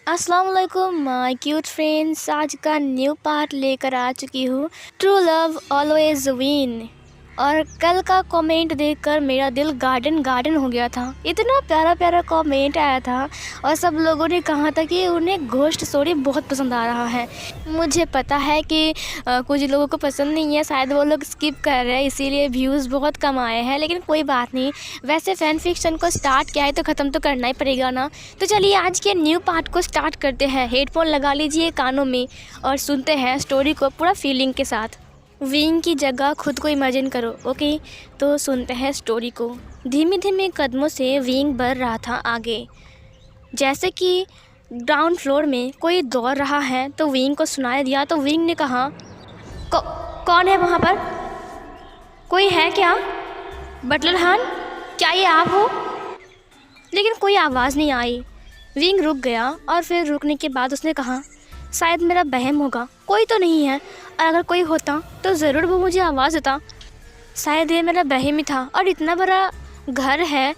अस्सलाम वालेकुम my cute friends. आज का न्यू पार्ट लेकर आ चुकी हूँ। True love always win. और कल का कमेंट देखकर मेरा दिल गार्डन गार्डन हो गया था। इतना प्यारा प्यारा कमेंट आया था और सब लोगों ने कहा था कि उन्हें घोस्ट स्टोरी बहुत पसंद आ रहा है। मुझे पता है कि कुछ लोगों को पसंद नहीं है, शायद वो लोग स्किप कर रहे हैं, इसीलिए व्यूज़ बहुत कम आए हैं, लेकिन कोई बात नहीं। वैसे फ़ैन फिक्शन को स्टार्ट किया है तो ख़त्म तो करना ही पड़ेगा ना। तो चलिए आज के न्यू पार्ट को स्टार्ट करते हैं। हेडफोन लगा लीजिए कानों में और सुनते हैं स्टोरी को पूरा फीलिंग के साथ। विंग की जगह खुद को इमेजिन करो, ओके। तो सुनते हैं स्टोरी को। धीमे धीमे कदमों से विंग बढ़ रहा था आगे, जैसे कि ग्राउंड फ्लोर में कोई दौड़ रहा है। तो विंग को सुनाई दिया तो विंग ने कहा, कौन है वहाँ पर? कोई है क्या? बटलर हान, क्या ये आप हो? लेकिन कोई आवाज़ नहीं आई। विंग रुक गया और फिर रुकने के बाद उसने कहा, शायद मेरा वहम होगा, कोई तो नहीं है, और अगर कोई होता तो ज़रूर वो मुझे आवाज़ देता। शायद ये मेरा वहम ही था, और इतना बड़ा घर है,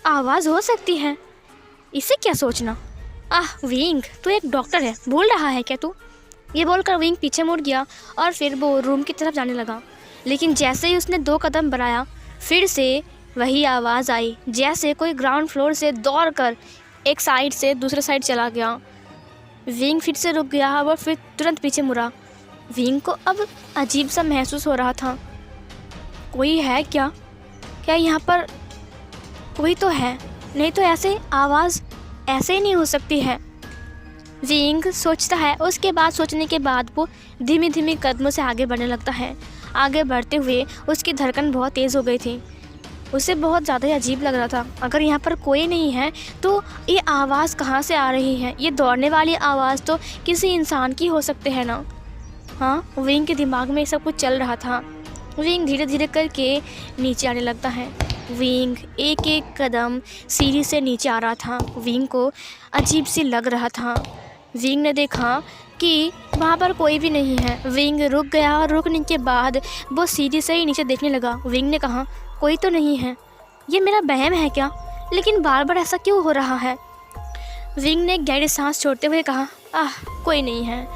आवाज़ हो सकती है, इसे क्या सोचना। विंग, तू एक डॉक्टर है, भूल रहा है क्या तू? ये बोलकर विंग पीछे मुड़ गया और फिर वो रूम की तरफ जाने लगा। लेकिन जैसे ही उसने 2 कदम बढ़ाया, फिर से वही आवाज़ आई, जैसे कोई ग्राउंड फ्लोर से दौड़कर एक साइड से दूसरे साइड चला गया। विंग फिर से रुक गया और फिर तुरंत पीछे मुड़ा। विंग को अब अजीब सा महसूस हो रहा था। कोई है क्या? क्या यहाँ पर कोई तो है? नहीं तो ऐसे आवाज़ ऐसे ही नहीं हो सकती है। विंग सोचता है। उसके बाद सोचने के बाद वो धीमे धीमे कदमों से आगे बढ़ने लगता है। आगे बढ़ते हुए उसकी धड़कन बहुत तेज़ हो गई थी। उसे बहुत ज़्यादा ही अजीब लग रहा था। अगर यहाँ पर कोई नहीं है तो ये आवाज़ कहाँ से आ रही है? ये दौड़ने वाली आवाज़ तो किसी इंसान की हो सकते हैं ना। हाँ, विंग के दिमाग में सब कुछ चल रहा था। विंग धीरे धीरे करके नीचे आने लगता है। विंग एक एक कदम सीढ़ी से नीचे आ रहा था। विंग को अजीब सी लग रहा था। विंग ने देखा कि वहाँ पर कोई भी नहीं है। विंग रुक गया और रुकने के बाद वो सीढ़ी से ही नीचे देखने लगा। विंग ने कहा, कोई तो नहीं है, ये मेरा वहम है क्या? लेकिन बार बार ऐसा क्यों हो रहा है? विंग ने गहरी सांस छोड़ते हुए कहा, कोई नहीं है।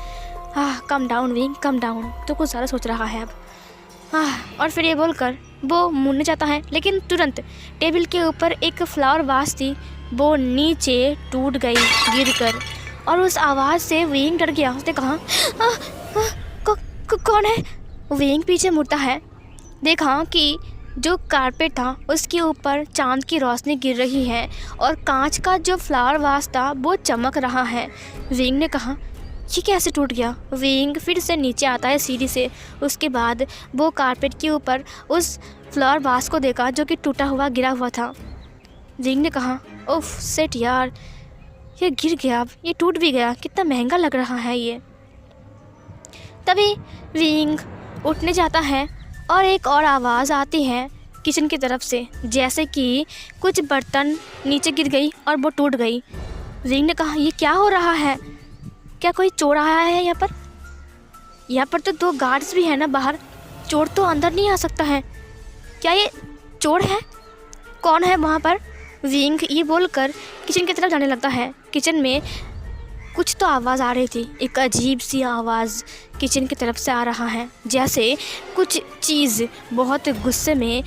Come down wing, come down, तो कुछ ज़्यादा सोच रहा है अब। और फिर ये बोलकर वो मुड़ने जाता है, लेकिन तुरंत टेबल के ऊपर एक फ्लावर वास थी, वो नीचे टूट गई गिरकर। और उस आवाज़ से विंग डर गया। उसने कहा, कौन है? विंग पीछे मुड़ता है। देखा कि जो कारपेट था उसके ऊपर चांद की रोशनी गिर रही है और कांच का जो फ्लावर वास था वो चमक रहा है। विंग ने कहा, ये कैसे टूट गया? विंग फिर से नीचे आता है सीढ़ी से। उसके बाद वो कारपेट के ऊपर उस फ्लावर वास को देखा जो कि टूटा हुआ गिरा हुआ था। विंग ने कहा, ओफ सेट यार, ये गिर गया, अब ये टूट भी गया, कितना महंगा लग रहा है ये। तभी विंग उठने जाता है और एक और आवाज़ आती है किचन की तरफ से, जैसे कि कुछ बर्तन नीचे गिर गई और वो टूट गई। विंग ने कहा, ये क्या हो रहा है? क्या कोई चोर आया है यहाँ पर? यहाँ पर तो 2 गार्ड्स भी हैं ना बाहर, चोर तो अंदर नहीं आ सकता है। क्या ये चोर है? कौन है वहाँ पर? विंग ये बोलकर किचन की तरफ जाने लगता है। किचन में कुछ तो आवाज़ आ रही थी, एक अजीब सी आवाज़ किचन की तरफ से आ रहा है, जैसे कुछ चीज़ बहुत गुस्से में,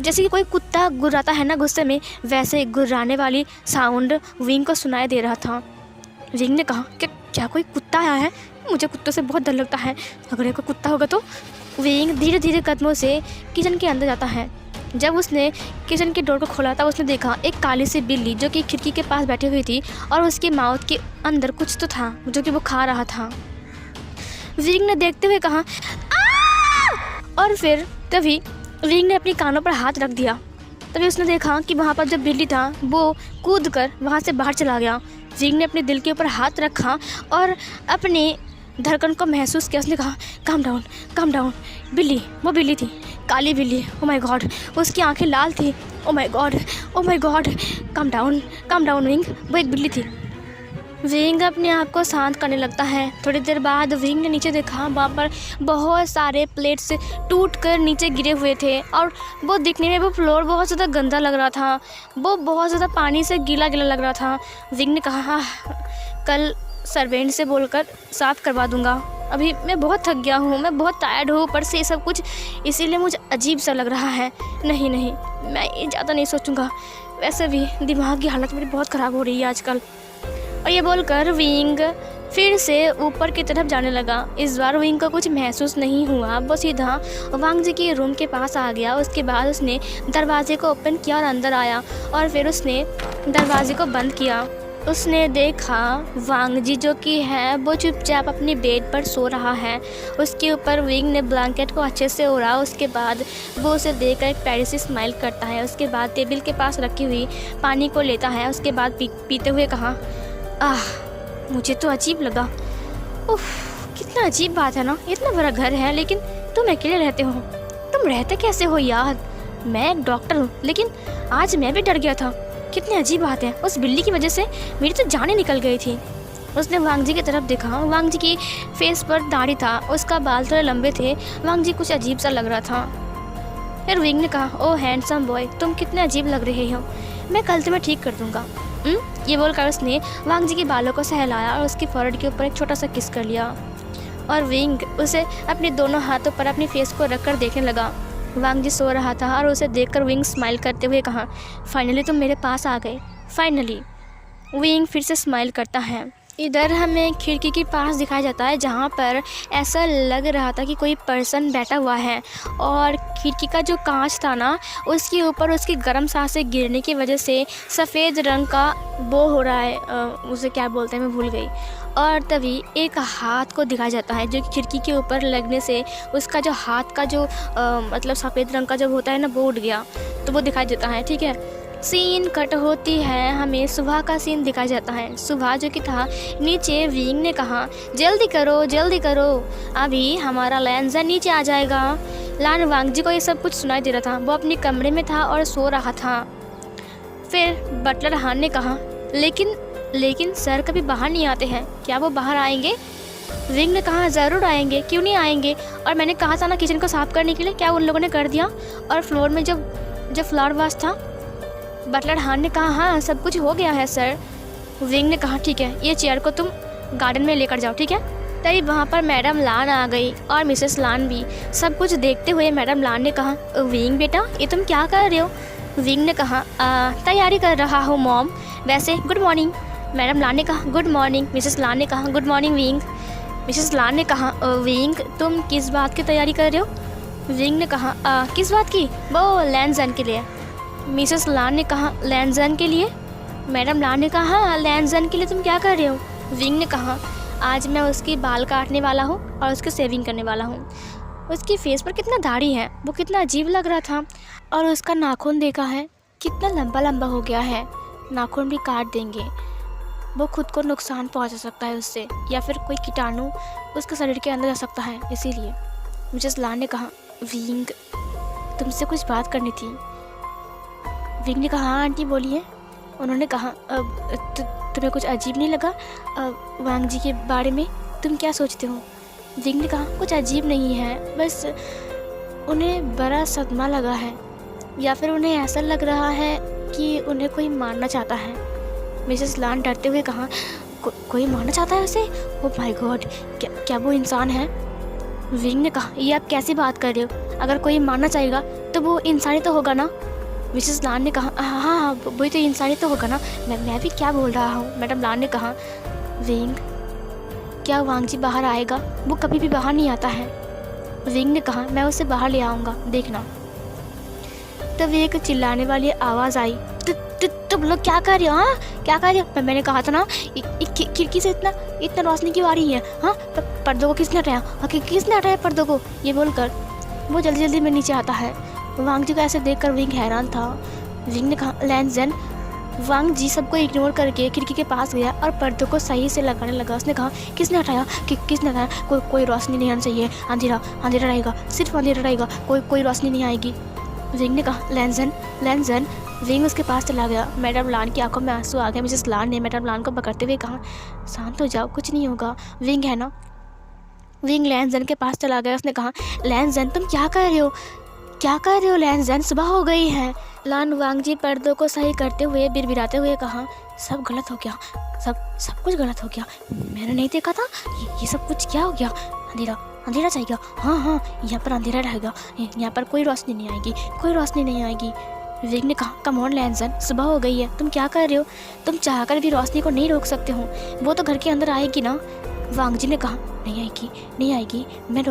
जैसे कि कोई कुत्ता गुर्राता है ना गुस्से में, वैसे गुर्राने वाली साउंड विंग को सुनाई दे रहा था। विंग ने कहा, क्या कोई कुत्ता आया है? मुझे कुत्तों से बहुत डर लगता है, अगर ये कोई कुत्ता होगा तो। विंग धीरे धीरे कदमों से किचन के अंदर जाता है। जब उसने किचन के डोर को खोला तब उसने देखा एक काली सी बिल्ली जो कि खिड़की के पास बैठी हुई थी और उसके माउथ के अंदर कुछ तो था जो कि वो खा रहा था। विंग ने देखते हुए कहा, और फिर तभी विंग ने अपनी कानों पर हाथ रख दिया। तभी उसने देखा कि वहाँ पर जो बिल्ली था वो कूद कर वहाँ से बाहर चला गया। विंग ने अपने दिल के ऊपर हाथ रखा और अपनी धड़कन को महसूस किया। उसने कहा, काम डाउन, काम डाउन। बिल्ली, वो बिल्ली थी, काली बिल्ली। ओ माय गॉड, उसकी आंखें लाल थी। Oh my God, oh my God. Calm down wing, वो एक बिल्ली थी। विंग अपने आप को शांत करने लगता है। थोड़ी देर बाद विंग ने नीचे देखा, वहाँ पर बहुत सारे प्लेट्स टूट कर नीचे गिरे हुए थे और वो दिखने में वो फ्लोर बहुत ज़्यादा गंदा लग रहा था, वो बहुत ज़्यादा पानी से गीला गीला लग रहा था। विंग ने कहा, कल सर्वेंट से बोलकर साफ़ करवा दूँगा। अभी मैं बहुत थक गया हूँ, मैं बहुत टायर्ड हूँ ऊपर से ये सब कुछ, इसीलिए मुझे अजीब सा लग रहा है। नहीं नहीं, मैं ये ज़्यादा नहीं सोचूँगा। वैसे भी दिमाग की हालत मेरी बहुत ख़राब हो रही है आजकल। और ये बोलकर विंग फिर से ऊपर की तरफ जाने लगा। इस बार विंग को कुछ महसूस नहीं हुआ, वो सीधा वांग जी के रूम के पास आ गया। उसके बाद उसने दरवाजे को ओपन किया और अंदर आया और फिर उसने दरवाजे को बंद किया। उसने देखा वांग जी जो कि है वो चुपचाप अपने बेड पर सो रहा है। उसके ऊपर विंग ने ब्लैंकेट को अच्छे से ओढ़ा। उसके बाद वो उसे देखकर एक प्यारी सी स्माइल करता है। उसके बाद टेबल के पास रखी हुई पानी को लेता है। उसके बाद पीते हुए कहा, मुझे तो अजीब लगा। उफ, कितना अजीब बात है ना, इतना बड़ा घर है लेकिन तुम अकेले रहते हो। तुम रहते कैसे हो यार? मैं एक डॉक्टर हूँ लेकिन आज मैं भी डर गया था। कितनी अजीब बात है, उस बिल्ली की वजह से मेरी तो जानें निकल गई थी। उसने वांग जी की तरफ देखा। वांग जी की फेस पर दाढ़ी था, उसका बाल थोड़े लंबे थे। वांग जी कुछ अजीब सा लग रहा था। फिर विंग ने कहा, ओह हैंडसम बॉय, तुम कितने अजीब लग रहे हो, मैं कल तुम्हें ठीक कर दूँगा। ये बोलकर उसने वांग जी के बालों को सहलाया और उसकी फोrehead के ऊपर एक छोटा सा किस कर लिया। और विंग उसे अपने दोनों हाथों पर अपनी फेस को रखकर देखने लगा। वांग जी सो रहा था और उसे देखकर विंग स्माइल करते हुए कहा, फाइनली तुम मेरे पास आ गए, फाइनली। विंग फिर से स्माइल करता है। इधर हमें खिड़की के पास दिखाया जाता है जहाँ पर ऐसा लग रहा था कि कोई पर्सन बैठा हुआ है और खिड़की का जो कांच था ना उसके ऊपर उसकी गर्म सांसें गिरने की वजह से सफ़ेद रंग का वो हो रहा है, उसे क्या बोलते हैं मैं भूल गई। और तभी एक हाथ को दिखाया जाता है जो कि खिड़की के ऊपर लगने से उसका जो हाथ का जो मतलब सफ़ेद रंग का जब होता है ना वो उठ गया, तो वो दिखाई देता है। ठीक है, सीन कट होती है, हमें सुबह का सीन दिखाया जाता है। सुबह जो कि था नीचे। विंग ने कहा, जल्दी करो जल्दी करो, अभी हमारा लैंजर नीचे आ जाएगा। लान वांग जी को ये सब कुछ सुनाई दे रहा था। वो अपने कमरे में था और सो रहा था। फिर बटलर हान ने कहा, लेकिन सर कभी बाहर नहीं आते हैं, क्या वो बाहर आएंगे? विंग ने कहा, ज़रूर आएंगे, क्यों नहीं आएंगे। और मैंने कहा था ना किचन को साफ़ करने के लिए, क्या उन लोगों ने कर दिया? और फ्लोर में जब फ्लावर वाश था। बटलर हान ने कहा, हाँ सब कुछ हो गया है सर। विंग ने कहा, ठीक है, ये चेयर को तुम गार्डन में लेकर जाओ, ठीक है। तभी वहाँ पर मैडम लान आ गई और मिसेस लान भी। सब कुछ देखते हुए मैडम लान ने कहा, विंग बेटा ये तुम क्या कर रहे हो? विंग ने कहा, तैयारी कर रहा हूँ मॉम। वैसे गुड मॉर्निंग। मैडम लान ने कहा, गुड मॉर्निंग। मिसेस लान ने कहा, गुड मॉर्निंग विंग। मिसेस लान ने कहा, विंग तुम किस बात की तैयारी कर रहे हो? विंग ने कहा, किस बात की? वो लैंजन के लिए। मिसेस लान ने कहा, लैंजन के लिए? मैडम लान ने कहा, हाँ लैंजन के लिए तुम क्या कर रहे हो? विंग ने कहा, आज मैं उसकी बाल काटने वाला हूँ और उसकी सेविंग करने वाला हूँ। उसकी फेस पर कितना दाढ़ी है, वो कितना अजीब लग रहा था। और उसका नाखून देखा है कितना लंबा लंबा हो गया है, नाखून भी काट देंगे। वो खुद को नुकसान पहुँचा सकता है उससे, या फिर कोई कीटाणु उसके शरीर के अंदर जा सकता है। इसीलिए मिसेस लान ने कहा, विंग तुमसे कुछ बात करनी थी। विंग ने कहा, हाँ आंटी बोलिए। उन्होंने कहा, तुम्हें कुछ अजीब नहीं लगा वांग जी के बारे में? तुम क्या सोचते हो? विंग ने कहा, कुछ अजीब नहीं है, बस उन्हें बड़ा सदमा लगा है, या फिर उन्हें ऐसा लग रहा है कि उन्हें कोई मारना चाहता है। मिसेस लान डरते हुए कहा, कोई मारना चाहता है उसे? ओह माय गॉड, क्या वो इंसान है? विंग ने कहा, ये आप कैसी बात कर रहे हो? अगर कोई मारना चाहेगा तो वो इंसानी तो होगा ना। मिसेस लान ने कहा, हाँ वही तो इंसानी तो होगा ना, मैं भी क्या बोल रहा हूँ। मैडम लान ने कहा, विंग क्या वांग जी बाहर आएगा? वो कभी भी बाहर नहीं आता है। विंग ने कहा, मैं उसे बाहर ले आऊँगा, देखना। तब एक चिल्लाने वाली आवाज़ आई, तुम लोग क्या कर रहे हो? हाँ क्या कर रहे हो? मैंने कहा था ना खिड़की से इतना रोशनी क्यों आ रही है? हाँ पर्दों को किसने हटाया? हाँ किसने हटाया पर्दों को? ये बोलकर वो जल्दी जल्दी में नीचे आता है। वांग जी को ऐसे देखकर विंग हैरान था। विंग ने कहा, लैंजन। वांग जी सबको इग्नोर करके खिड़की के पास गया और पर्दों को सही से लगाने लगा। उसने कहा, किसने हटाया? किसने हटाया? कोई रोशनी नहीं आनी चाहिए, अंधेरा रहेगा, सिर्फ अंधेरा रहेगा, कोई रोशनी नहीं आएगी। विंग ने कहा, लैंजन। विंग उसके पास चला गया। मैडम लान की आंखों में आंसू आ गए। मिसेस लान ने मैडम लान को पकड़ते हुए कहा, शांत हो जाओ, कुछ नहीं होगा, विंग है ना। विंग लैंजन के पास चला गया। उसने कहा, लैंजन तुम क्या कर रहे हो? लैंजन, सुबह हो गई है। लान वांग जी पर्दों को सही करते हुए बिरबिराते हुए कहा, सब गलत हो गया, सब कुछ गलत हो गया। मैंने नहीं देखा था, ये सब कुछ क्या हो गया? अंधेरा अंधेरा जाएगा। हाँ, यहाँ पर अंधेरा रहेगा, यहाँ पर कोई रोशनी नहीं आएगी, कोई रोशनी नहीं आएगी। विवेक ने कहा, कम ऑन लैंसन, सुबह हो गई है, तुम क्या कर रहे हो? तुम चाहकर भी रोशनी को नहीं रोक सकते हो, वो तो घर के अंदर आएगी ना। वांग जी ने कहा, नहीं आएगी, मैं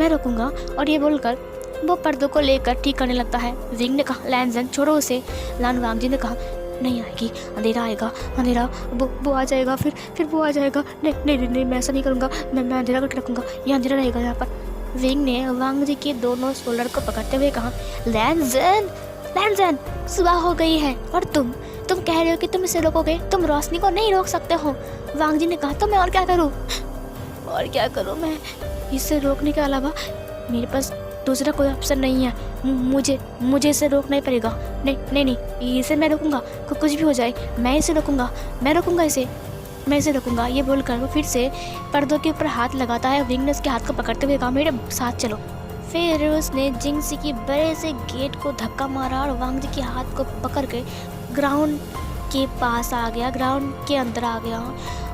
रोकूंगा। और ये बोलकर वो पर्दों को लेकर ठीक करने लगता है। विंग ने कहा, लैंसन छोड़ो उसे। लान वांग जी ने कहा, नहीं आएगी, अंधेरा आएगा, वो आ जाएगा, फिर वो आ जाएगा। नहीं, मैं ऐसा नहीं करूँगा, मैं अंधेरा करके रखूँगा, ये अंधेरा रहेगा यहाँ पर। विंग ने वांग जी के दोनों शोल्डर को पकड़ते हुए कहा, लैंसन, सुबह हो गई है और तुम कह रहे हो कि तुम इसे रोकोगे, तुम रोशनी को नहीं रोक सकते हो। वांग जी ने कहा, तो मैं और क्या करूँ मैं? इसे रोकने के अलावा मेरे पास दूसरा कोई ऑप्शन नहीं है। मुझे इसे रोकना ही पड़ेगा। नहीं, इसे मैं रोकूंगा, कुछ भी हो जाए, मैं इसे रोकूंगा, मैं इसे रोकूंगा। ये बोलकर वो फिर से पर्दों के ऊपर हाथ लगाता है। विंग ने उसके हाथ को पकड़ते हुए कहा, मेरे साथ चलो। फिर उसने जिंगसी की बड़े से गेट को धक्का मारा और वांग जी के हाथ को पकड़ के ग्राउंड के पास आ गया, ग्राउंड के अंदर आ गया।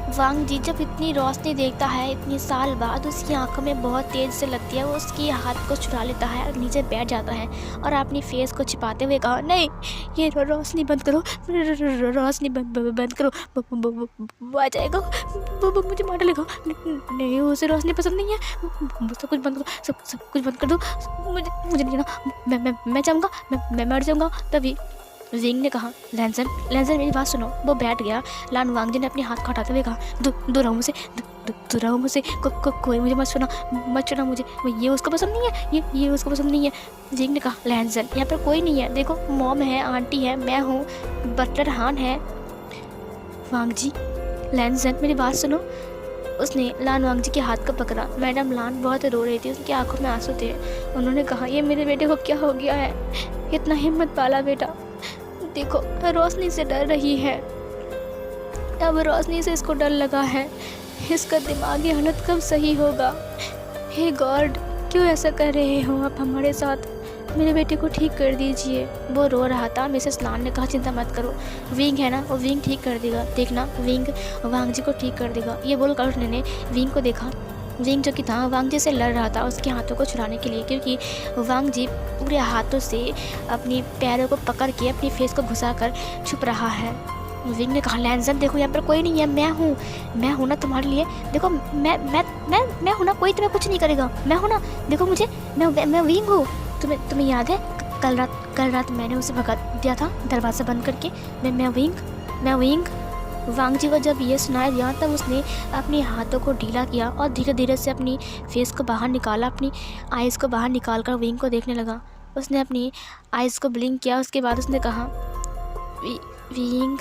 वांग जी जब इतनी रोशनी देखता है, इतनी साल बाद उसकी आंखों में बहुत तेज से लगती है। वो उसकी हाथ को छुड़ा लेता है और नीचे बैठ जाता है और अपनी फेस को छिपाते हुए कहा, नहीं, ये रोशनी बंद करो, रोशनी बंद करो, वो आ जाएगा, वो मुझे मार डालेगा। नहीं, उसे रोशनी पसंद नहीं है, सब कुछ बंद करो, सब कुछ बंद कर दो, मुझे नहीं जाना, मैं जाऊँगा, मैं मर जाऊँगा। तभी विंग ने कहा, लैंसन मेरी बात सुनो। वो बैठ गया। लान वांग जी ने अपने हाथ को हटाते हुए कहा, दूर रहो मुझसे, कोई मुझे मत छूना मुझे, ये उसको पसंद नहीं है, ये उसको पसंद नहीं है। विंग ने कहा, लैंसन, यहाँ पर कोई नहीं है, देखो मॉम है, आंटी है, मैं हूँ, बटलर हान है। वांग जी, लैंसन मेरी बात सुनो। उसने लान वांग जी के हाथ को पकड़ा। मैडम लान बहुत रो रही थी, उसकी आंखों में आंसू थे। उन्होंने कहा, ये मेरे बेटे को क्या हो गया है? इतना हिम्मत पाला बेटा, देखो रोशनी से डर रही है, अब रोशनी से इसको डर लगा है, इसका दिमागी हालत कब सही होगा? हे गॉड, क्यों ऐसा कर रहे हो आप हमारे साथ? मेरे बेटे को ठीक कर दीजिए। वो रो रहा था। मिसेस लान ने कहा, चिंता मत करो, विंग है ना, वो विंग ठीक कर देगा, देखना विंग वांग जी को ठीक कर देगा। ये बोलकर उसने विंग को देखा। विंग जो कि था वांग जी से लड़ रहा था उसके हाथों को छुड़ाने के लिए, क्योंकि वांग जी पूरे हाथों से अपनी पैरों को पकड़ के अपनी फेस को घुसाकर छुप रहा है। विंग ने कहा, लैंसन देखो यहाँ पर कोई नहीं है, मैं हूँ ना तुम्हारे लिए, देखो मैं हूँ ना, कोई तुम्हें कुछ नहीं करेगा, मैं हूँ ना, देखो मुझे, मैं विंग हूँ। तुम्हें याद है कल रात मैंने उसे भगा दिया था दरवाज़ा बंद करके, मैं विंग। वांग जी को जब ये सुनाया गया तब उसने अपने हाथों को ढीला किया और धीरे धीरे से अपनी फेस को बाहर निकाला, अपनी आइज़ को बाहर निकाल कर विंग को देखने लगा। उसने अपनी आइज़ को ब्लिंक किया। उसके बाद उसने कहा, विंग।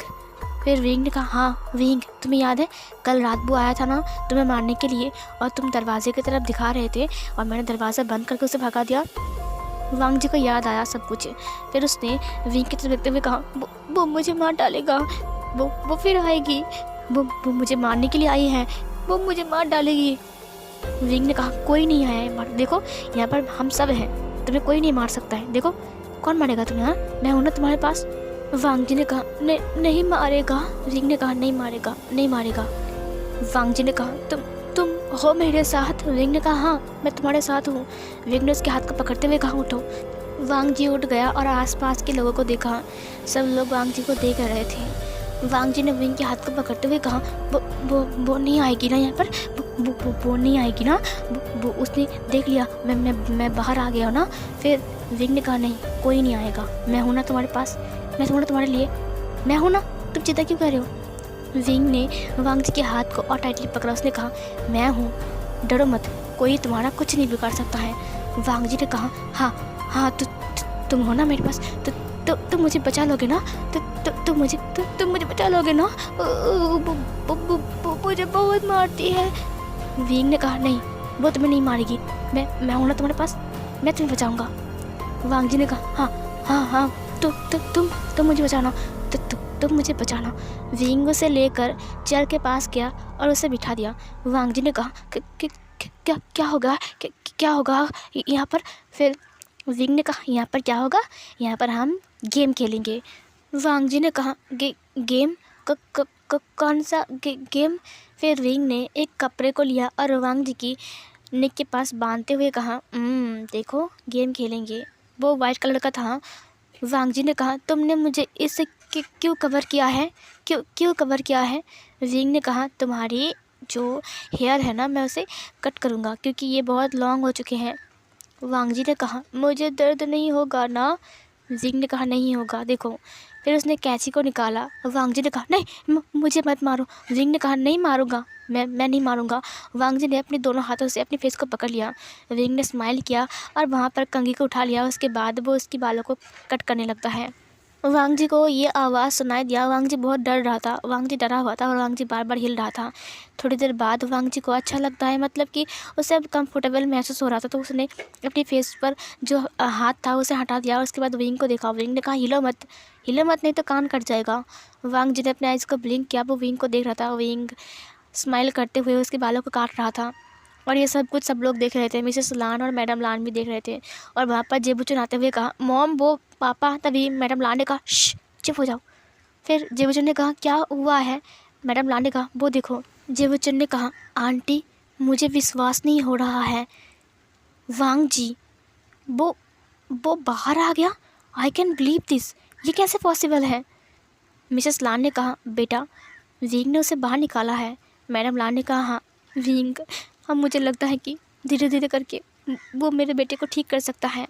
फिर विंग ने कहा, हाँ विंग, तुम्हें याद है कल रात वो आया था ना तुम्हें मारने के लिए, और तुम दरवाजे की तरफ दिखा रहे थे और मैंने दरवाज़ा बंद करके उसे भगा दिया। वांग जी को याद आया सब कुछ। फिर उसने विंग की तरफ देखते हुए कहा, वो मुझे मार डालेगा, वो फिर आएगी, वो मुझे मारने के लिए आई है, वो मुझे मार डालेगी। विंग ने कहा, कोई नहीं आया है, देखो यहाँ पर हम सब हैं, तुम्हें कोई नहीं मार सकता है, देखो कौन मारेगा तुम्हें? हाँ, मैं हूँ ना तुम्हारे पास। वांग जी ने कहा, नहीं मारेगा। विंग ने कहा, नहीं मारेगा। वांग जी ने कहा, तुम हो मेरे साथ? विंग ने कहा, हाँ मैं तुम्हारे साथ हूँ। विंग ने उसके हाथ को पकड़ते हुए कहा, उठो। वांग जी उठ गया और आसपास के लोगों को देखा। सब लोग वांग जी को देख रहे थे। वांग जी ने विंग के हाथ को पकड़ते हुए कहा, वो नहीं आएगी ना यहाँ पर, वो नहीं आएगी ना, वो उसने देख लिया, मैं बाहर आ गया ना। फिर विंग ने कहा, नहीं कोई नहीं आएगा, मैं हूँ ना तुम्हारे पास, मैं हूँ ना तुम्हारे लिए, मैं हूँ ना, तुम चिंता क्यों कर रहे हो? विंग ने वांग जी के हाथ को और टाइटली पकड़ा। उसने कहा, मैं हूँ, डरो मत, कोई तुम्हारा कुछ नहीं बिगाड़ सकता है। वांग जी ने कहा, हाँ तुम हो ना मेरे पास, तुम मुझे बचा लोगे ना, तुम मुझे बचा लोगे ना, मुझे बहुत मारती है। विंग ने कहा, नहीं वो तुम्हें नहीं मारेगी, मैं हूँ ना तुम्हारे पास, मैं तुम्हें बचाऊंगा। वांग जी ने कहा, हाँ तुम मुझे बचाना, तुम मुझे बचाना। विंग उसे लेकर चेयर के पास गया और उसे बिठा दिया। वांग जी ने कहा, क्या होगा यहाँ पर? फिर विंग ने कहा, यहाँ पर क्या होगा, यहाँ पर हम गेम खेलेंगे। वांग जी ने कहा, गेम? कौन सा गेम? फिर विंग ने एक कपड़े को लिया और वांग जी की नेक के पास बांधते हुए कहा, देखो गेम खेलेंगे। वो वाइट कलर का था। वांग जी ने कहा, तुमने मुझे इससे क्यों कवर किया है? क्यों कवर किया है? विंग ने कहा, तुम्हारी जो हेयर है ना, मैं उसे कट करूँगा क्योंकि ये बहुत लॉन्ग हो चुके हैं। वांग जी ने कहा, मुझे दर्द नहीं होगा ना? जिंग ने कहा, नहीं होगा, देखो। फिर उसने कैंची को निकाला। वांग जी ने कहा, नहीं मुझे मत मारो। जिंग ने कहा, नहीं मारूंगा, मैं नहीं मारूंगा। वांग जी ने अपने दोनों हाथों से अपनी फेस को पकड़ लिया। विंग ने स्माइल किया और वहाँ पर कंघी को उठा लिया। उसके बाद वो उसकी बालों को कट करने लगता है। वांग जी को ये आवाज़ सुनाई दिया। वांग जी बहुत डर रहा था। वांग जी डरा हुआ था और वांग जी बार बार हिल रहा था। थोड़ी देर बाद वांग जी को अच्छा लगता है, मतलब कि उसे अब कंफर्टेबल महसूस हो रहा था। तो उसने अपनी फेस पर जो हाथ था उसे हटा दिया और उसके बाद विंग को देखा। विंग ने कहा, हिलो मत नहीं तो कान कट जाएगा। वांग जी ने अपने आइज़ को ब्लिंक किया। वो विंग को देख रहा था। विंग स्माइल करते हुए उसके बालों को काट रहा था और ये सब कुछ सब लोग देख रहे थे। मिसेस लान और मैडम लान भी देख रहे थे। और वहाँ पर जेबूचन आते हुए कहा, मॉम वो पापा। तभी मैडम लान ने कहा, श्श, चुप हो जाओ। फिर जेबूचन ने कहा, क्या हुआ है? मैडम लान ने कहा, वो देखो। जेबूचन ने कहा, आंटी मुझे विश्वास नहीं हो रहा है। वांग जी वो बाहर आ गया। I can believe this. ये कैसे पॉसिबल है? मिसेस लान ने कहा, बेटा विंग ने उसे बाहर निकाला है। मैडम लान ने कहा, हाँ विंग, अब मुझे लगता है कि धीरे धीरे करके वो मेरे बेटे को ठीक कर सकता है।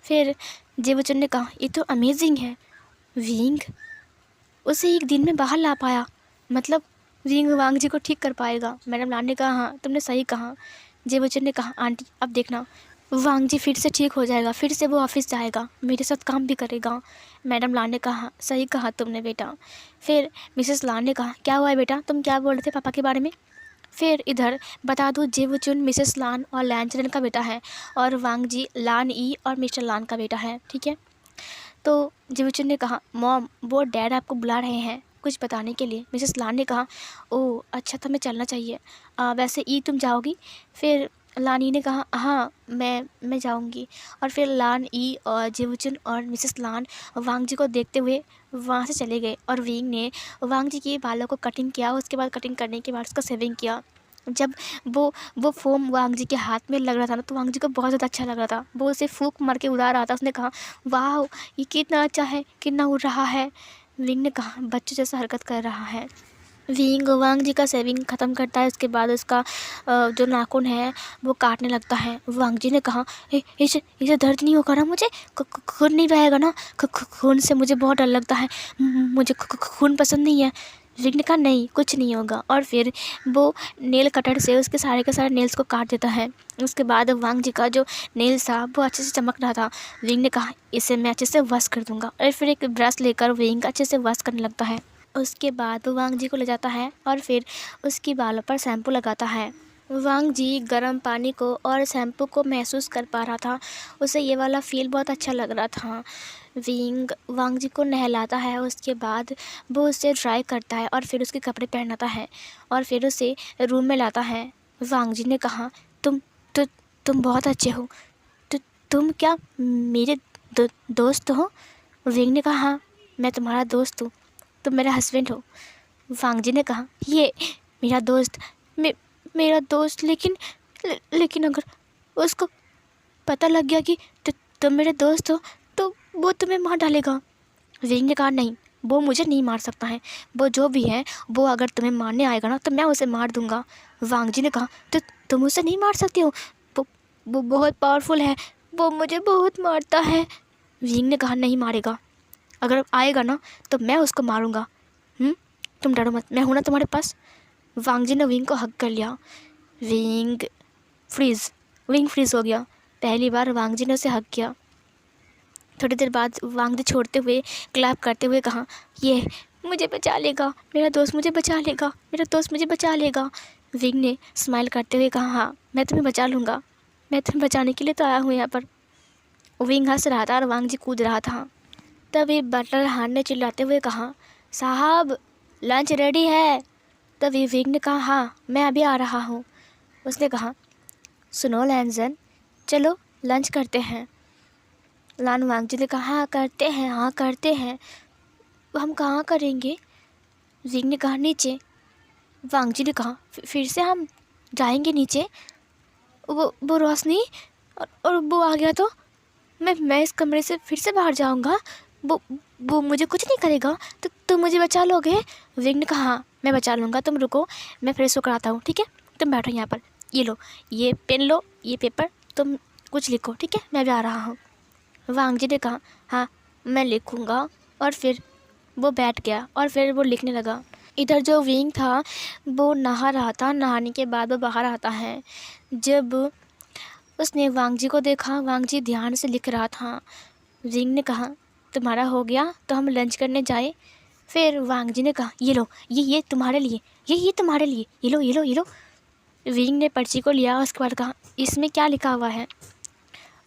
फिर जेबूचन ने कहा, ये तो अमेजिंग है। विंग उसे एक दिन में बाहर ला पाया, मतलब विंग वांग जी को ठीक कर पाएगा। मैडम लान ने कहा, हाँ तुमने सही कहा। जेबूचन ने कहा, आंटी अब देखना वांग जी फिर से ठीक हो जाएगा, फिर से वो ऑफिस जाएगा, मेरे साथ काम भी करेगा। मैडम लान ने कहा, सही कहा तुमने बेटा। फिर मिसेस लान ने कहा, क्या हुआ है बेटा, तुम क्या बोल रहे थे पापा के बारे में? फिर इधर बता दूँ, जेबूचन मिसेस लान और लैंचरन का बेटा है और वांग जी लान ई और मिस्टर लान का बेटा है, ठीक है। तो जेबूचन ने कहा, मॉम वो डैड आपको बुला रहे हैं कुछ बताने के लिए। मिसेस लान ने कहा, ओह अच्छा, तो मैं चलना चाहिए। वैसे ई तुम जाओगी? फिर लान ई ने कहा, हाँ मैं जाऊंगी। और फिर लान ई और जेबूचन और मिसेस लान वांग जी को देखते हुए वहाँ से चले गए। और विंग ने वांग जी के बालों को कटिंग किया। उसके बाद कटिंग करने के बाद उसका सेविंग किया। जब वो फोम वांग जी के हाथ में लग रहा था ना, तो वांग जी को बहुत ज़्यादा अच्छा लग रहा था। वो उसे फूंक मार के उड़ा रहा था। उसने कहा, वाह ये कितना अच्छा है, कितना उड़ रहा है। विंग ने कहा, बच्चे जैसा हरकत कर रहा है। विंग वांग जी का सेविंग ख़त्म करता है। उसके बाद उसका जो नाखून है वो काटने लगता है। वांग जी ने कहा, इसे दर्द नहीं होगा ना? मुझे खून नहीं बहेगा ना? खून से मुझे बहुत डर लगता है, मुझे खून पसंद नहीं है। विंग ने कहा, नहीं कुछ नहीं होगा। और फिर वो नेल कटर से उसके सारे के सारे नेल्स को काट देता है। उसके बाद वांग जी का जो नेल्स था वो अच्छे से चमक रहा था। विंग ने कहा, इसे मैं अच्छे से वॉश कर दूँगा। और फिर एक ब्रश लेकर विंग अच्छे से वॉश करने लगता है। उसके बाद वो वांग जी को ले जाता है और फिर उसकी बालों पर शैम्पू लगाता है। वांग जी गर्म पानी को और शैम्पू को महसूस कर पा रहा था। उसे ये वाला फ़ील बहुत अच्छा लग रहा था। विंग वांग जी को नहलाता है। उसके बाद वो उसे ड्राई करता है और फिर उसके कपड़े पहनाता है और फिर उसे रूम में लाता है। वांग जी ने कहा, तुम बहुत अच्छे हो। तुम क्या मेरे दोस्त हो? विंग ने कहा, हाँ मैं तुम्हारा दोस्त हूँ, तुम मेरा हस्बैंड हो। वांग जी ने कहा, ये मेरा दोस्त मेरा दोस्त, लेकिन अगर उसको पता लग गया कि तुम मेरे दोस्त हो तो वो तुम्हें मार डालेगा। विंग ने कहा, नहीं वो मुझे नहीं मार सकता है, वो जो भी है वो अगर तुम्हें मारने आएगा ना तो मैं उसे मार दूंगा। वांग जी ने कहा, तो तुम उसे नहीं मार सकती हो? वो बहुत पावरफुल है, वो मुझे बहुत मारता है। विंग ने कहा, नहीं मारेगा, अगर आएगा ना तो मैं उसको मारूंगा। तुम डरो मत, मैं हूं ना तुम्हारे पास। वांग जी ने विंग को हग कर लिया। विंग फ्रीज हो गया। पहली बार वांग जी ने उसे हग किया। थोड़ी देर बाद वांग जी छोड़ते हुए क्लैप करते हुए कहा, ये मुझे बचा लेगा, मेरा दोस्त मुझे बचा लेगा, मेरा दोस्त मुझे बचा लेगा। विंग ने स्माइल करते हुए कहा, हाँ मैं तुम्हें बचा लूँगा, मैं तुम्हें बचाने के लिए तो आया हूँ यहाँ पर। विंग हंस रहा था और वांग जी कूद रहा था। तभी बटलर हान ने चिल्लाते हुए कहा, साहब लंच रेडी है। तभी विंग ने कहा, हाँ मैं अभी आ रहा हूँ। उसने कहा, सुनो लैंजन, चलो लंच करते हैं। लान वांग जी ने कहा, हाँ करते हैं, हम कहाँ करेंगे? विंग ने कहा नीचे। वांग जी ने कहा फिर से हम जाएंगे नीचे? वो रोशनी और वो आ गया तो मैं इस कमरे से फिर से बाहर जाऊंगा? वो मुझे कुछ नहीं करेगा? तो तुम मुझे बचा लोगे? विंग ने कहा हाँ मैं बचा लूँगा, तुम रुको, मैं फ्रेश होकर आता हूँ, ठीक है? तुम बैठो यहाँ पर, ये लो, ये पेन लो, ये पेपर, तुम कुछ लिखो, ठीक है? मैं भी आ रहा हूँ। वांग जी ने कहा हाँ मैं लिखूँगा। और फिर वो बैठ गया और फिर वो लिखने लगा। इधर जो विंग था वो नहा रहा था। नहाने के बाद वो बाहर आता है। जब उसने वांग जी को देखा, वांग जी ध्यान से लिख रहा था। विंग ने कहा तुम्हारा हो गया तो हम लंच करने जाए? फिर वांग जी ने कहा ये लो, ये तुम्हारे लिए, ये तुम्हारे लिए, ये लो, ये लो, ये लो। विंग ने पर्ची को लिया, उसके बाद कहा इसमें क्या लिखा हुआ है?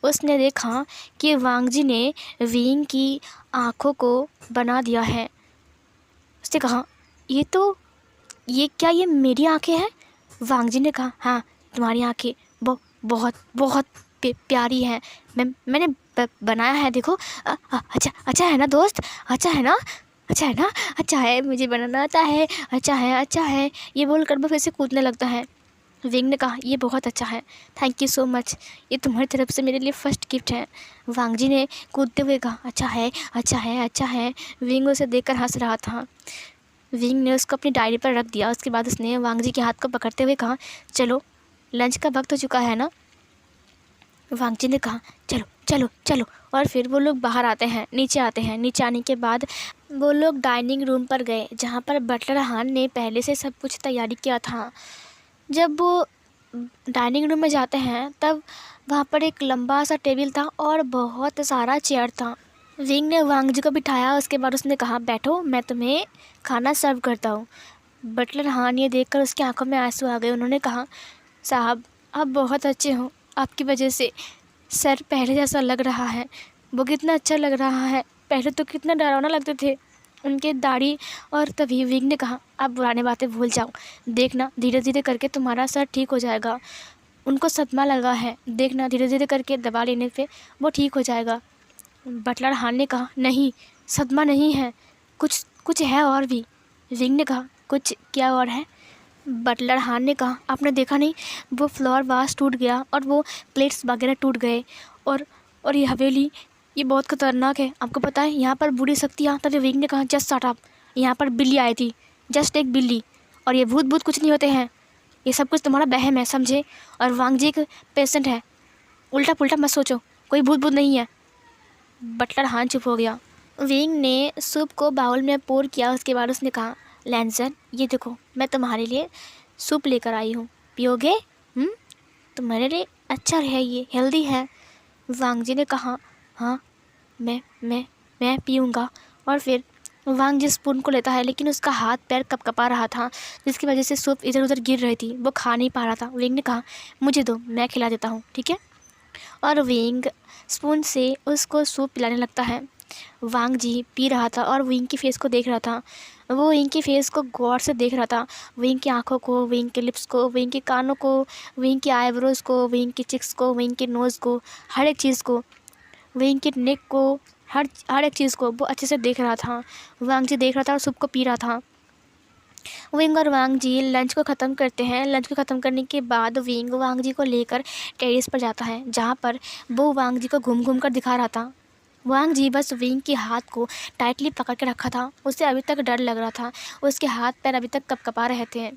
उसने देखा कि वांग जी ने विंग की आँखों को बना दिया है। उसने कहा ये क्या ये मेरी आँखें हैं? वांग जी ने कहा हाँ तुम्हारी आँखें बहुत बहुत प्यारी हैं। मैंने बनाया है, देखो। अच्छा है ना दोस्त? अच्छा है ना? अच्छा है ना? अच्छा है, मुझे बनाना आता है। अच्छा है, अच्छा है, ये बोलकर वो फिर से कूदने लगता है। विंग ने कहा ये बहुत अच्छा है, थैंक यू सो मच, ये तुम्हारी तरफ से मेरे लिए फ़र्स्ट गिफ्ट है। वांग जी ने कूदते हुए कहा अच्छा है, अच्छा है, अच्छा है। विंग उसे देखकर हंस रहा था। विंग ने उसको अपनी डायरी पर रख दिया। उसके बाद उसने वांग जी के हाथ को पकड़ते हुए कहा चलो लंच का वक्त हो चुका है ना? वांग जी ने कहा चलो चलो चलो। और फिर वो लोग बाहर आते हैं, नीचे आते हैं। नीचे आने के बाद वो लोग डाइनिंग रूम पर गए, जहाँ पर बटलर हान ने पहले से सब कुछ तैयारी किया था। जब वो डाइनिंग रूम में जाते हैं तब वहाँ पर एक लंबा सा टेबल था और बहुत सारा चेयर था। विंग ने वांग जी को बिठाया। उसके बाद उसने कहा बैठो, मैं तुम्हें खाना सर्व करता हूँ। बटलर हान ये देखकर उसकी आंखों में आंसू आ गए। उन्होंने कहा साहब आप बहुत अच्छे हो, आपकी वजह से सर पहले जैसा लग रहा है। वो कितना अच्छा लग रहा है, पहले तो कितना डरावना लगते थे उनके दाढ़ी। और तभी विंग ने कहा आप पुरानी बातें भूल जाओ, देखना धीरे धीरे करके तुम्हारा सर ठीक हो जाएगा। उनको सदमा लगा है, देखना धीरे धीरे करके दवा लेने पे वो ठीक हो जाएगा। बटलर हान ने कहा नहीं, सदमा नहीं है, कुछ है और भी। विंग ने कहा कुछ क्या और है? बटलर हान ने कहा आपने देखा नहीं, वो फ्लावर वास टूट गया और वो प्लेट्स वगैरह टूट गए। और ये हवेली, ये बहुत खतरनाक है, आपको पता है यहाँ पर बुरी शक्तियाँ। तभी विंग ने कहा जस्ट शट अप, यहाँ पर बिल्ली आई थी, जस्ट एक बिल्ली, और ये भूत कुछ नहीं होते हैं, ये सब कुछ तुम्हारा वहम है, समझे? और वांग जी एक पेशेंट है, उल्टा पुल्टा मत सोचो, कोई भूत नहीं है। बटलर हान चुप हो गया। विंग ने सूप को बाउल में पोर किया। उसके बाद उसने कहा लैंसन ये देखो, मैं तुम्हारे लिए सूप लेकर आई हूँ, पियोगे? तुम्हारे लिए अच्छा है, ये हेल्दी है। वांग जी ने कहा हाँ मैं पीऊँगा। और फिर वांग जी स्पून को लेता है, लेकिन उसका हाथ पैर कपकपा रहा था, जिसकी वजह से सूप इधर उधर गिर रही थी, वो खा नहीं पा रहा था। विंग ने कहा मुझे दो, मैं खिला देता हूँ, ठीक है? और विंग स्पून से उसको सूप पिलाने लगता है। वांग जी पी रहा था और विंग की फेस को देख रहा था। वो विंग की फेस को गौर से देख रहा था, विंग की आंखों को, विंग के लिप्स को, विंग के कानों को, विंग के आईब्रोज़ को, विंग की चिक्स को, विंग के नोज़ को, हर एक चीज़ को, विंग के नेक को, हर एक चीज़ को वो अच्छे से देख रहा था। वांग जी देख रहा था और सूप को पी रहा था। विंग और वांग जी लंच को ख़त्म करते हैं। लंच को ख़त्म करने के बाद विंग वांग जी को लेकर टेरेस पर जाता है, जहाँ पर वो वांग जी को घूम घूम कर दिखा रहा था। वांग जी बस विंग के हाथ को टाइटली पकड़ के रखा था, उसे अभी तक डर लग रहा था, उसके हाथ पैर अभी तक कपकपा रहे थे।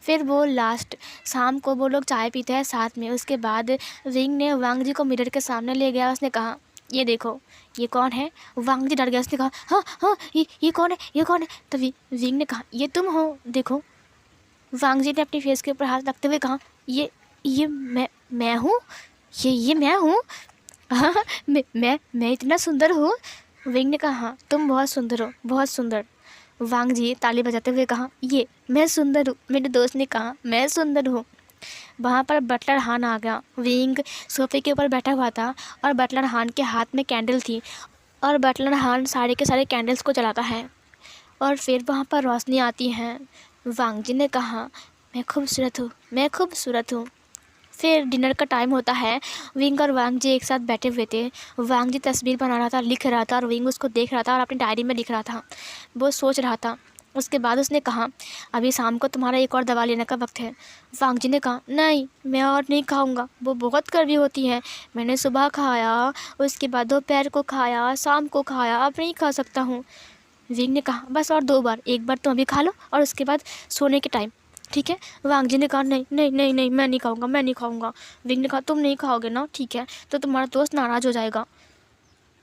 फिर वो लास्ट शाम को वो लोग चाय पीते हैं साथ में। उसके बाद विंग ने वांग जी को मिरर के सामने ले गया। उसने कहा ये देखो, ये कौन है? वांग जी डर गया। उसने कहा हाँ ये कौन है, ये कौन है? तभी विंग ने कहा ये तुम हो, देखो। वांग जी ने अपनी फेस के ऊपर हाथ रखते हुए कहा ये मैं हूँ, ये मैं हूँ। हाँ मैं इतना सुंदर हूँ? विंग ने कहा हाँ तुम बहुत सुंदर हो, बहुत सुंदर। वांग जी ताली बजाते हुए कहा ये मैं सुंदर हूँ। मेरे दोस्त ने कहा मैं सुंदर हूँ। वहाँ पर बटलर हान आ गया। विंग सोफे के ऊपर बैठा हुआ था और बटलर हान के हाथ में कैंडल थी, और बटलर हान सारे के सारे कैंडल्स को जलाता है। और फिर वहाँ पर रोशनी आती है। वांग जी ने कहा मैं खूबसूरत हूँ, मैं खूबसूरत हूँ। फिर डिनर का टाइम होता है। विंग और वांग जी एक साथ बैठे हुए थे। वांग जी तस्वीर बना रहा था, लिख रहा था, और विंग उसको देख रहा था और अपनी डायरी में लिख रहा था। वो सोच रहा था उसके बाद उसने कहा, अभी शाम को तुम्हारा एक और दवा लेने का वक्त है। वांग जी ने कहा, नहीं मैं और नहीं खाऊंगा, वो बहुत कड़वी होती है। मैंने सुबह खाया, उसके बाद दोपहर को खाया, शाम को खाया, अब नहीं खा सकता हूँ। विंग ने कहा, बस और 2 बार, एक बार तुम अभी खा लो और उसके बाद सोने के टाइम, ठीक है। वांग जी ने कहा, नहीं नहीं नहीं नहीं, मैं नहीं खाऊंगा, मैं नहीं खाऊंगा। विंग ने कहा, तुम नहीं खाओगे ना, ठीक है, तो तुम्हारा दोस्त नाराज़ हो जाएगा।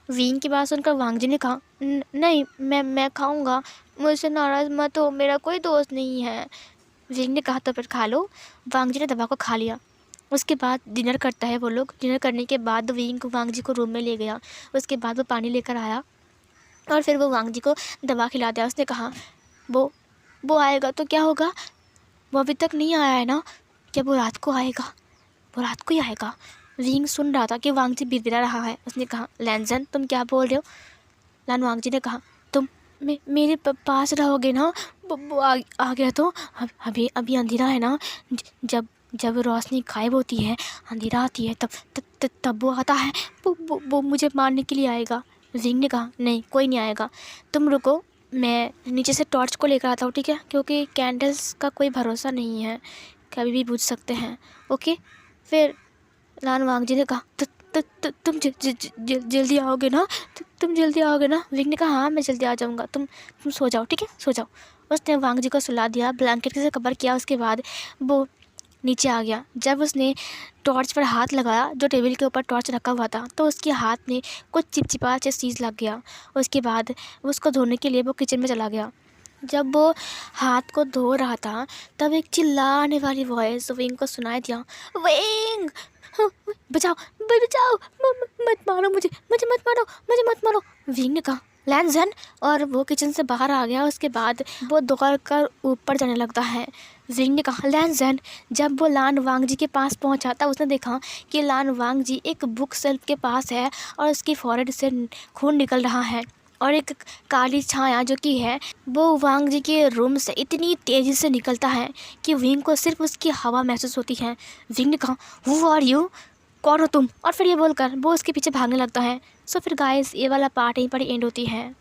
विंग की बात सुनकर वांग जी ने कहा, नहीं मैं खाऊंगा, मुझसे नाराज़ मत हो, मेरा कोई दोस्त नहीं है। विंग ने कहा, तो फिर खा लो। वांग जी ने दवा को खा लिया। उसके बाद डिनर करता है वो लोग। डिनर करने के बाद विंग वांग जी को रूम में ले गया। उसके बाद वो पानी लेकर आया और फिर वो वांग जी को दवा खिला दिया। उसने कहा, वो आएगा तो क्या होगा, वो अभी तक नहीं आया है ना, क्या वो रात को आएगा, वो रात को ही आएगा। विंग सुन रहा था कि वांग जी बिड़बिड़ा रहा है। उसने कहा, लैनजन तुम क्या बोल रहे हो। लान वांग जी ने कहा, तुम मेरे पास रहोगे ना, वो आ गया तो अभी अंधेरा है ना, जब रोशनी गायब होती है, अंधेरा आती है, तब वो आता है, वो मुझे मारने के लिए आएगा। विंग ने कहा, नहीं कोई नहीं आएगा, तुम रुको, मैं नीचे से टॉर्च को लेकर आता हूँ, ठीक है, क्योंकि कैंडल्स का कोई भरोसा नहीं है, कभी भी बुझ सकते हैं, ओके। फिर लान वांग जी ने कहा, तुम जल्दी आओगे ना, तुम जल्दी आओगे ना। विंग ने कहा, हाँ मैं जल्दी आ जाऊँगा, तुम सो जाओ, ठीक है, सो जाओ। उसने वांग जी को सुला दिया, ब्लैंकेट से कवर किया। उसके बाद वो नीचे आ गया। जब उसने टॉर्च पर हाथ लगाया, जो टेबल के ऊपर टॉर्च रखा हुआ था, तो उसके हाथ में कुछ चिपचिपा सा चीज़ लग गया। उसके बाद उसको धोने के लिए वो किचन में चला गया। जब वो हाथ को धो रहा था, तब एक चिल्लाने वाली वॉइस विंग को सुनाई दिया, विंग बचाओ बचाओ, मत मारो मुझे मत मारो, मुझे मत मारो। विंग ने कहा, लैनजन, और वो किचन से बाहर आ गया। उसके बाद वो दौड़ कर ऊपर जाने लगता है। विंग ने कहा, लैनजन। जब वो लान वांग जी के पास पहुंचा था, उसने देखा कि लान वांग जी एक बुक शेल्फ के पास है और उसकी फॉरहेड से खून निकल रहा है, और एक काली छाया जो कि है वो वांग जी के रूम से इतनी तेज़ी से निकलता है कि विंग को सिर्फ उसकी हवा महसूस होती है। विंग ने कहा, हु आर यू, कौन हो तुम, और फिर ये बोलकर वो उसके पीछे भागने लगता है। सो फिर गाइस, ये वाला पार्ट यहीं पर एंड होती है।